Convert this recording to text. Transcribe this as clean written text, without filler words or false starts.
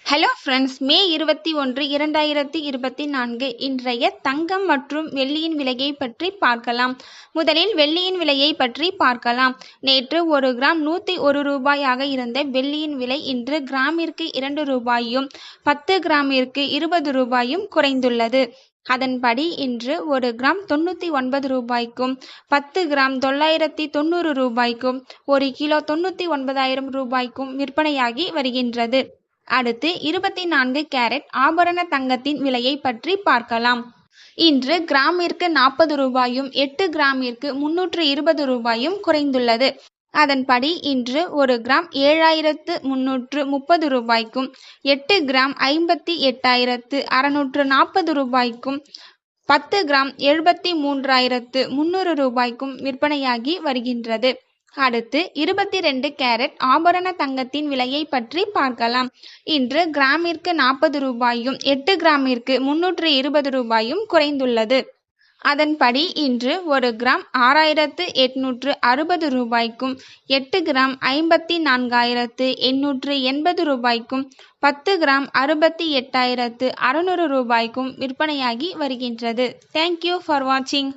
Hello friends, மே 21, 2024 இன்றைய தங்கம் மற்றும் வெள்ளியின் விலையை பற்றி பார்க்கலாம். முதலில் வெள்ளியின் விலையை பற்றி பார்க்கலாம். நேற்று 1 கிராம் 101 ரூபாயாக இருந்த வெள்ளியின் விலை இன்று கிராமிற்கு 2 ரூபாயும் 10 கிராமிற்கு 20 ரூபாயும் குறைந்துள்ளது. அதன்படி இன்று 1 கிராம் 99 ரூபாய்க்கும் 10 கிராம் 990 ரூபாய்க்கும் 1 கிலோ 99,000 ரூபாய்க்கும் விற்பனையாகி வருகின்றது. அடுத்து 24 கேரட் ஆபரண தங்கத்தின் விலையை பற்றி பார்க்கலாம். இன்று கிராமிற்கு 40 ரூபாயும் 8 கிராமிற்கு 320 ரூபாயும் குறைந்துள்ளது. அதன்படி இன்று 1 கிராம் 7,330 ரூபாய்க்கும் 8 கிராம் 58,640 ரூபாய்க்கும் 10 கிராம் 73,300 ரூபாய்க்கும் விற்பனையாகி வருகின்றது. அடுத்து 22 கேரட் ஆபரண தங்கத்தின் விலையை பற்றி பார்க்கலாம். இன்று கிராமிற்கு 40 ரூபாயும் 8 கிராமிற்கு 320 ரூபாயும் குறைந்துள்ளது. அதன்படி இன்று 1 கிராம் 6,860 ரூபாய்க்கும் 8 கிராம் 54,880 ரூபாய்க்கும் 10 கிராம் 68,600 ரூபாய்க்கும் விற்பனையாகி வருகின்றது. தேங்க்யூ ஃபார் வாட்சிங்.